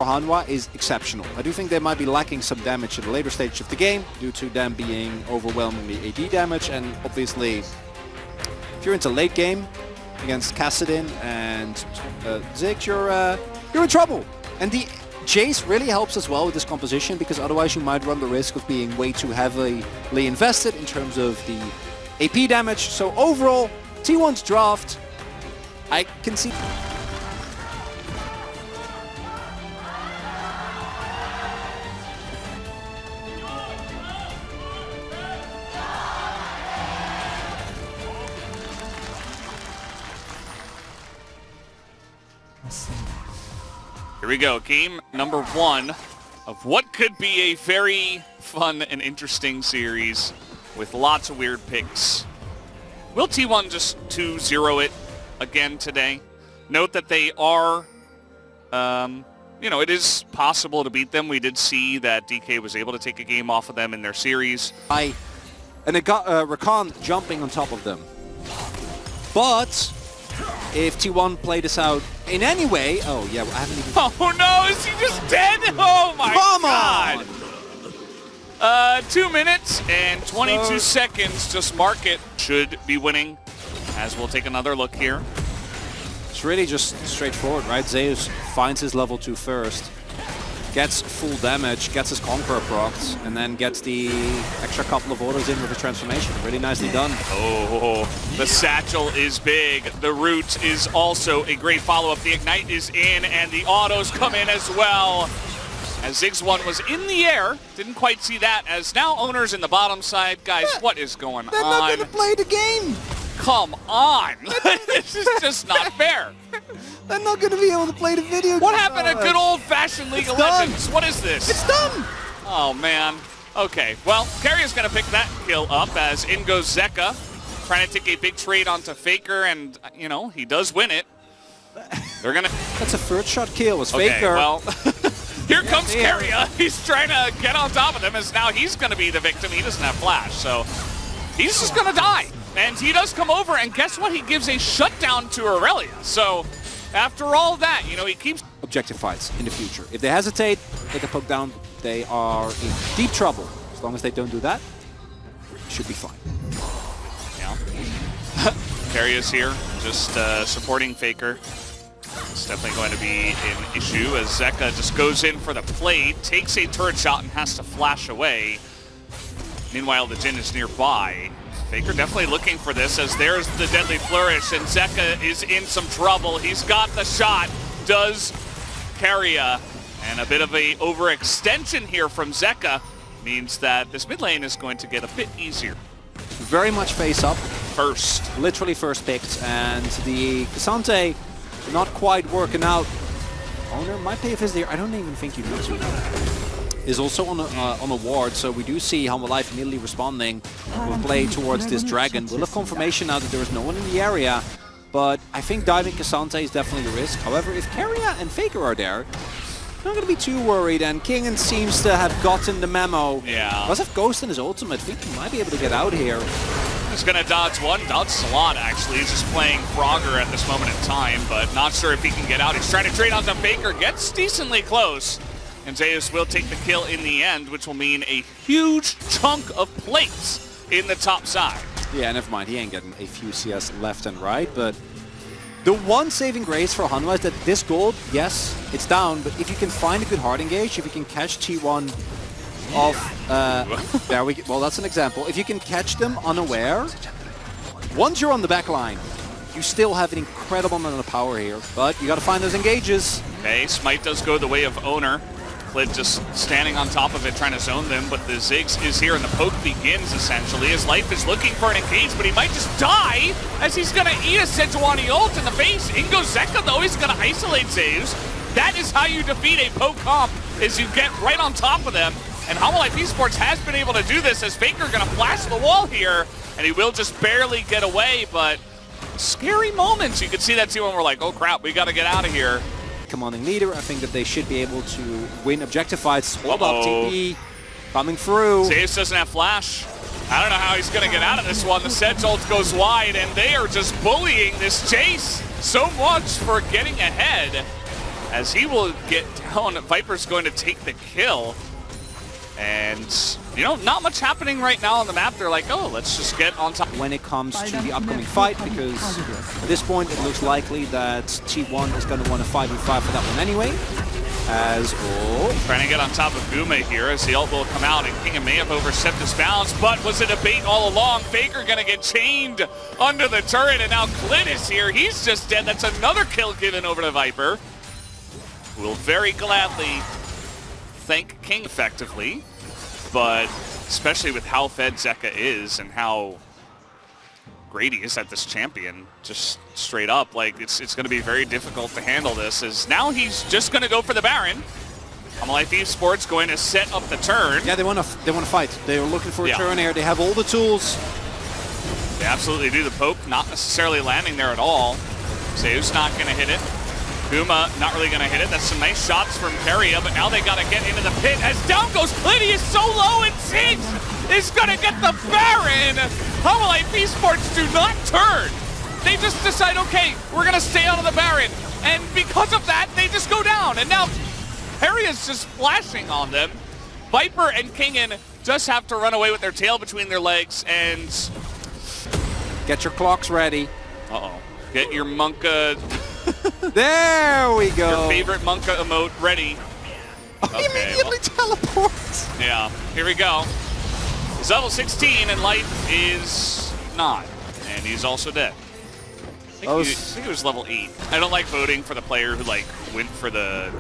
Hanwha is exceptional. I do think they might be lacking some damage in the later stage of the game due to them being overwhelmingly AD damage, and obviously if you're into late game against Kassadin and Ziggs, you're in trouble. And the Jace really helps as well with this composition, because otherwise you might run the risk of being way too heavily invested in terms of the AP damage. So overall, T1's draft, I can see... Here we go, game number 1 of what could be a very fun and interesting series with lots of weird picks. Will T1 just 2-0 it again today? Note that they are, it is possible to beat them. We did see that DK was able to take a game off of them in their series. And it got Rakan jumping on top of them. But if T1 play this out in any way... Oh, yeah, I haven't even... Oh, no! Is he just dead? Oh, my God! Come on! 2 minutes and 22 seconds. Just mark it. Should be winning, as we'll take another look here. It's really just straightforward, right? Zeus finds his level 2 first, gets full damage, gets his Conqueror procs, and then gets the extra couple of orders in with the transformation. Really nicely done. Oh, the satchel is big. The root is also a great follow-up. The Ignite is in, and the autos come in as well. As Ziggs 1 was in the air, didn't quite see that, as now Owner's in the bottom side. Guys, what is going on? They're not going to play the game! Come on! This is just not fair. They're not going to be able to play the video game. What happened to good old-fashioned League of Legends? What is this? It's done! Oh, man. Okay, well, Carrier's going to pick that kill up as in goes Zeka, trying to take a big trade onto Faker, and, he does win it. They're going to... That's a first shot kill as Okay, Faker. well, here comes Carrier. He's trying to get on top of them, as now he's going to be the victim. He doesn't have flash, so he's just going to die. And he does come over, and guess what? He gives a shutdown to Aurelia. So after all that, he keeps... Objective fights in the future. If they hesitate, take a poke down, they are in deep trouble. As long as they don't do that, it should be fine. Yeah. Carrier's here, just supporting Faker. It's definitely going to be an issue as Zeka just goes in for the plate, takes a turret shot, and has to flash away. Meanwhile, the Jhin is nearby. Faker definitely looking for this, as there's the deadly flourish, and Zeka is in some trouble. He's got the shot, does Carrier, and a bit of a overextension here from Zeka means that this mid lane is going to get a bit easier. Very much face up. First. Literally first picked, and the K'Sante not quite working out. Owner might pay a visit here. I don't even think you need to. Is also on a ward, so we do see Humble Life immediately responding with play towards this dragon. We'll have confirmation now that there is no one in the area, but I think diving K'Sante is definitely a risk. However, if Carrier and Faker are there, I'm not going to be too worried, and Kingen seems to have gotten the memo. Yeah. Does have Ghost in his ultimate. I think he might be able to get out here. He's going to dodge one, dodge a lot actually. He's just playing Frogger at this moment in time, but not sure if he can get out. He's trying to trade onto Faker, gets decently close. And Zeus will take the kill in the end, which will mean a huge chunk of plates in the top side. Yeah, never mind. He ain't getting a few CS left and right, but the one saving grace for Hanwha is that this gold, yes, it's down, but if you can find a good hard engage, if you can catch T1 off, there we go. Well, that's an example. If you can catch them unaware, once you're on the back line, you still have an incredible amount of power here, but you got to find those engages. Okay, Smite does go the way of Owner. Clid just standing on top of it, trying to zone them, but the Ziggs is here, and the poke begins, essentially. His life is looking for an engage, but he might just die, as he's going to eat a Sejuani ult in the face. In goes Zeka, though. He's going to isolate Zeus. That is how you defeat a poke comp, is you get right on top of them. And Humble Life Esports has been able to do this, as Faker going to flash the wall here, and he will just barely get away, but scary moments. You could see that too when we're like, oh crap, we got to get out of here. Commanding leader, I think that they should be able to win objective fights. Hold up, TP coming through. Zeus doesn't have flash. I don't know how he's going to get out of this one. The Sedge ult goes wide, and they are just bullying this Chase so much for getting ahead. as he will get down. Viper's going to take the kill. And, you know, not much happening right now on the map. They're like, oh, let's just get on top. When it comes to the upcoming fight, because at this point it looks likely that T1 is going to want a 5v5 for that one anyway. As trying to get on top of Guma here as the ult will come out, and King may have overstepped his bounds, but was it a bait all along? Faker gonna get chained under the turret, and now Clint is here. He's just dead. That's another kill given over to Viper. Will very gladly thank King effectively, but especially with how fed Zeka is and how great he is at this champion, just straight up, like it's going to be very difficult to handle this, as now he's just going to go for the Baron. Life Esports going to set up the turn. Yeah, they want to fight. They're looking for a turn here. They have all the tools. They absolutely do. The poke not necessarily landing there at all. Zeus not going to hit it. Guma not really going to hit it. That's some nice shots from Keria, but now they got to get into the pit as down goes Clint. He is so low, and Ziggs is going to get the Baron. Life Esports do not turn. They just decide, okay, we're going to stay out of the Baron. And because of that, they just go down. And now Keria's just flashing on them. Viper and Kingen just have to run away with their tail between their legs and... Get your clocks ready. Uh-oh. Get your Monka... There we go. Your favorite Monka emote ready. Okay, immediately teleports. Yeah, here we go. He's level 16 and Life is not. And he's also dead. I think he was level 8. I don't like voting for the player who went for the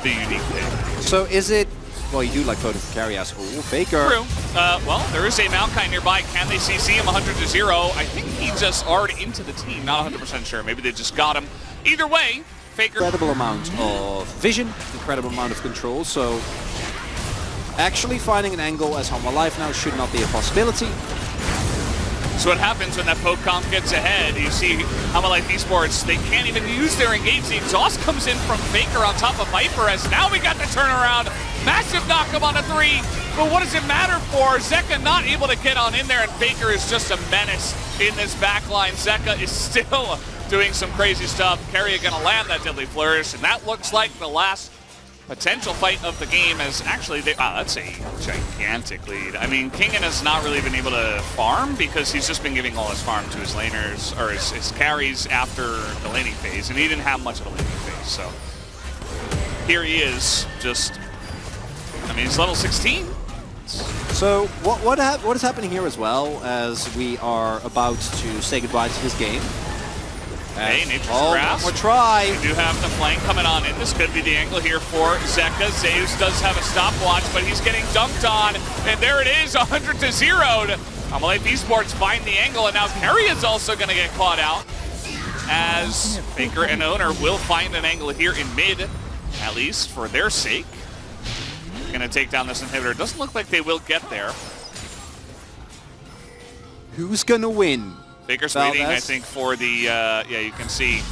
unique pick. So is it... Well, you do like voting for Keria. Ooh, Faker. True. Well, there is a Maokai nearby. Can they CC him 100-0? I think he just already into the team. Not 100% sure. Maybe they just got him. Either way, Faker... Incredible amount of vision, incredible amount of control, so actually finding an angle as Life now should not be a possibility. So what happens when that poke comp gets ahead, you see Life Esports, they can't even use their engage. The exhaust comes in from Faker on top of Viper, as now we got the turnaround. Massive knock-up on a 3, but what does it matter for? Zeka not able to get on in there, and Faker is just a menace in this backline. Zeka is still doing some crazy stuff. Keria gonna land that Deadly Flourish, and that looks like the last potential fight of the game, as actually that's a gigantic lead. I mean, Kingen has not really been able to farm because he's just been giving all his farm to his laners, or his carries after the laning phase, and he didn't have much of a laning phase, so here he is, just, I mean, he's level 16. So what is happening here as well, as we are about to say goodbye to this game? Hey, Nature's Grasp. One more try. We do have the flank coming on in. This could be the angle here for Zeka. Zeus does have a stopwatch, but he's getting dunked on. And there it is, 100-0. Life Esports find the angle, and now Keria is also going to get caught out, as Faker and Owner will find an angle here in mid, at least for their sake. Going to take down this inhibitor. Doesn't look like they will get there. Who's going to win? Faker's waiting, I think, for the, yeah, you can see.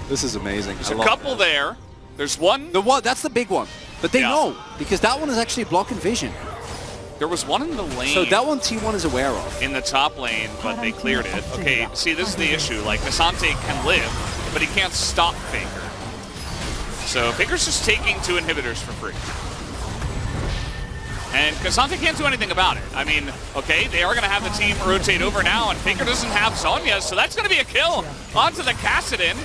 This is amazing. There's a couple there. There's one. That's the big one. But they know, because that one is actually blocking vision. There was one in the lane. So that one T1 is aware of. In the top lane, but they cleared it. Okay, see, this is the issue. Like, Nasante can live, but he can't stop Faker. So Faker's just taking 2 inhibitors for free. And Cassante can't do anything about it. I mean, okay, they are going to have the team rotate over now, and Faker doesn't have Zhonya, so that's going to be a kill onto the Kassadin.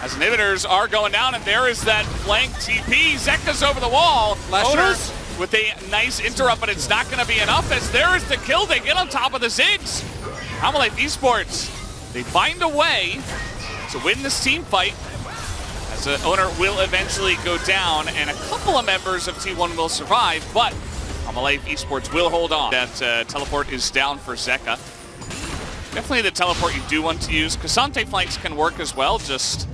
As inhibitors are going down, and there is that flank TP. Zeka's over the wall. Owners with a nice interrupt, but it's not going to be enough, as there is the kill. They get on top of the Ziggs. Life Esports, they find a way to win this team fight, as the Owner will eventually go down, and a couple of members of T1 will survive, but Life Esports will hold on. That teleport is down for Zeka. Definitely the teleport you do want to use. Cassante flanks can work as well, just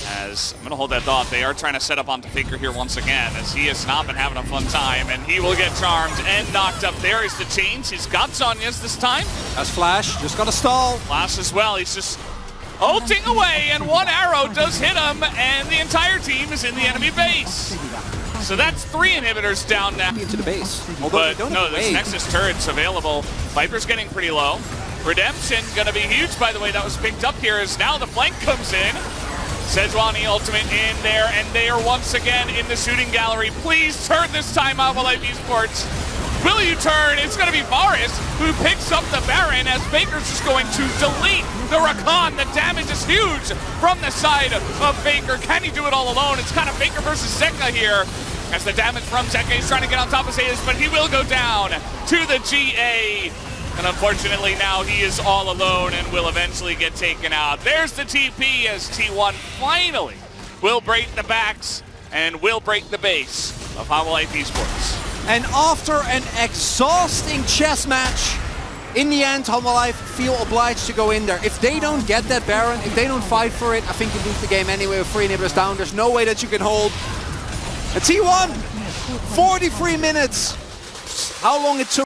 as I'm going to hold that thought. They are trying to set up onto Faker here once again, as he has not been having a fun time, and he will get charmed and knocked up. There is the change. He's got Zhonya's this time. That's Flash, just got to stall. Flash as well. He's just ulting away, and one arrow does hit him, and the entire team is in the enemy base. So that's 3 inhibitors down now. Into the base. But no, there's Nexus turrets available. Viper's getting pretty low. Redemption gonna be huge, by the way. That was picked up here as now the flank comes in. Sejuani ultimate in there, and they are once again in the shooting gallery. Please turn this time out, Life Esports. Will you turn? It's going to be Varus who picks up the Baron as Faker's just going to delete the Rakan. The damage is huge from the side of Faker. Can he do it all alone? It's kind of Faker versus Zeka here as the damage from Zeka is trying to get on top of Sayas, but he will go down to the GA. And unfortunately now he is all alone and will eventually get taken out. There's the TP as T1 finally will break the backs and will break the base of Life Esports. And after an exhausting chess match, in the end, Life feel obliged to go in there. If they don't get that Baron, if they don't fight for it, I think you lose the game anyway with 3 inhibitors down. There's no way that you can hold. A T1, 43 minutes. How long it took